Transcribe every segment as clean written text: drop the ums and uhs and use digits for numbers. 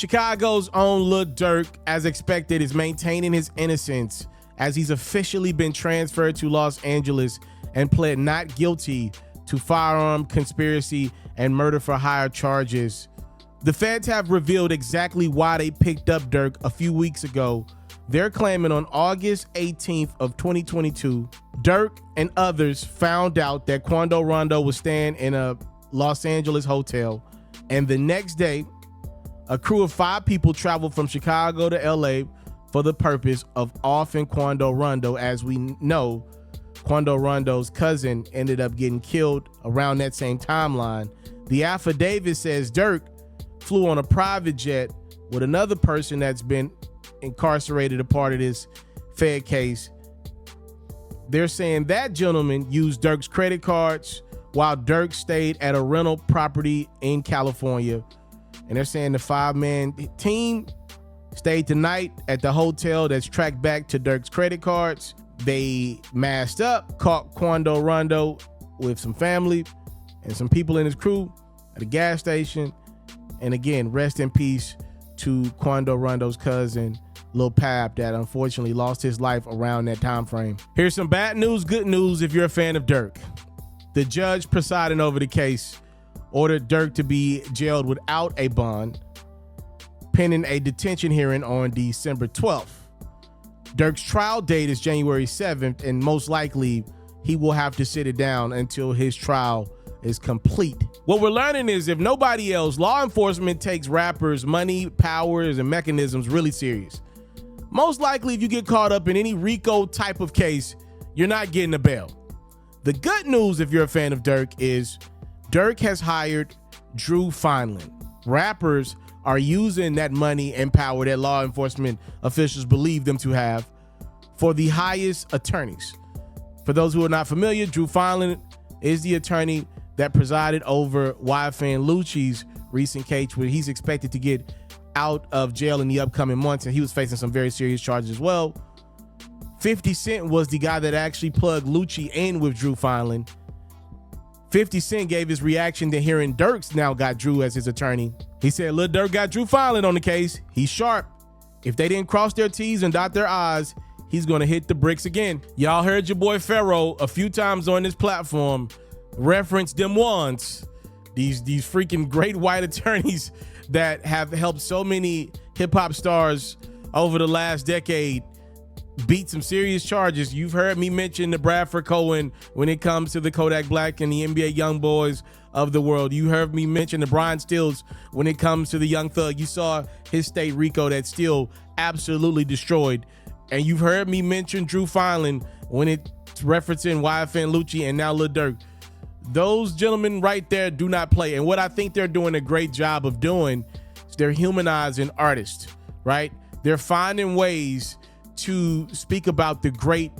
Chicago's own Lil Durk, as expected, is maintaining his innocence as he's officially been transferred to Los Angeles and pled not guilty to firearm conspiracy and murder for hire charges. The feds have revealed exactly why they picked up Durk a few weeks ago. They're claiming on August 18th of 2022, Durk and others found out that Rondo was staying in a Los Angeles hotel, and the next day, a crew of 5 people traveled from Chicago to LA for the purpose of offing Rondo. As we know, Rondo's cousin ended up getting killed around that same timeline. The affidavit says Durk flew on a private jet with another person that's been incarcerated, a part of this Fed case. They're saying that gentleman used Durk's credit cards while Durk stayed at a rental property in California. And they're saying the 5-man team stayed the night at the hotel that's tracked back to Durk's credit cards. They masked up, caught Rondo with some family and some people in his crew at a gas station. And again, rest in peace to Rondo's cousin, Lil Pap, that unfortunately lost his life around that time frame. Here's some bad news, good news if you're a fan of Durk. The judge presiding over the case ordered Durk to be jailed without a bond, pending a detention hearing on December 12th. Durk's trial date is January 7th, and most likely he will have to sit it down until his trial is complete. What we're learning is, if nobody else, law enforcement takes rappers' money, powers, and mechanisms really serious. Most likely, if you get caught up in any RICO type of case, you're not getting a bail. The good news, if you're a fan of Durk, is Durk has hired Drew Feinland. Rappers are using that money and power that law enforcement officials believe them to have for the highest attorneys. For those who are not familiar, Drew Feinland is the attorney that presided over YFN Lucci's recent case, where he's expected to get out of jail in the upcoming months, and he was facing some very serious charges as well. 50 Cent was the guy that actually plugged Lucci in with Drew Feinland. 50 Cent gave his reaction to hearing Durk's now got Drew as his attorney. He said, Lil Durk got Drew Feinland on the case. He's sharp. If they didn't cross their T's and dot their I's, he's gonna hit the bricks again. Y'all heard your boy Ferro a few times on this platform reference them ones, these freaking great white attorneys that have helped so many hip-hop stars over the last decade beat some serious charges. You've heard me mention the Bradford Cohen when it comes to the Kodak Black and the NBA Young Boys of the world. You heard me mention the Brian Stills when it comes to the Young Thug. You saw his state RICO that still absolutely destroyed. And you've heard me mention Drew Feinland when it's referencing YFN Lucci and now Lil Durk. Those gentlemen right there do not play. And what I think they're doing a great job of doing is they're humanizing artists, right? They're finding ways to speak about the great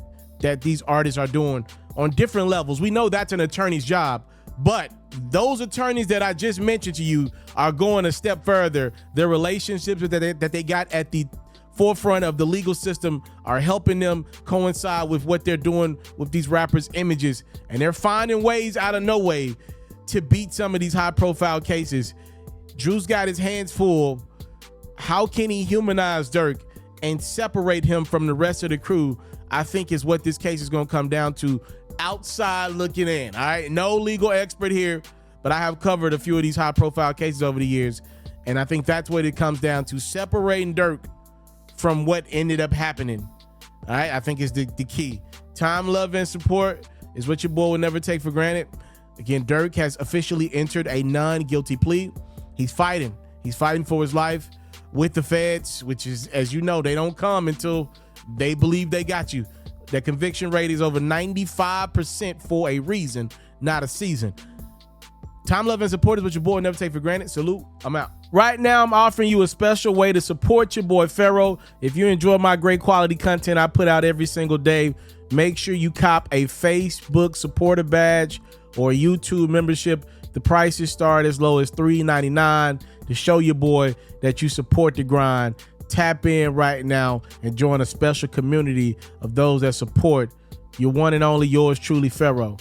that these artists are doing on different levels. We know that's an attorney's job, but those attorneys that I just mentioned to you are going a step further. Their relationships that they got at the forefront of the legal system are helping them coincide with what they're doing with these rappers' images, and they're finding ways out of no way to beat some of these high-profile cases. Drew's got his hands full. How can he humanize Durk and separate him from the rest of the crew? I think is what this case is going to come down to, outside looking in. All right, no legal expert here, but I have covered a few of these high-profile cases over the years, and I think that's what it comes down to, separating Durk from what ended up happening. All right, I think is the key. Time, love, and support is what your boy will never take for granted. Again, Durk has officially entered a non-guilty plea. He's fighting for his life with the feds, which is, as you know, they don't come until they believe they got you. Their conviction rate is over 95% for a reason, not a season. Time, love, and support is what your boy will never take for granted. Salute. I'm out. Right now, I'm offering you a special way to support your boy Ferro. If you enjoy my great quality content I put out every single day, make sure you cop a Facebook supporter badge or a YouTube membership. The prices start as low as $3.99 to show your boy that you support the grind. Tap in right now and join a special community of those that support your one and only, yours truly, Ferro.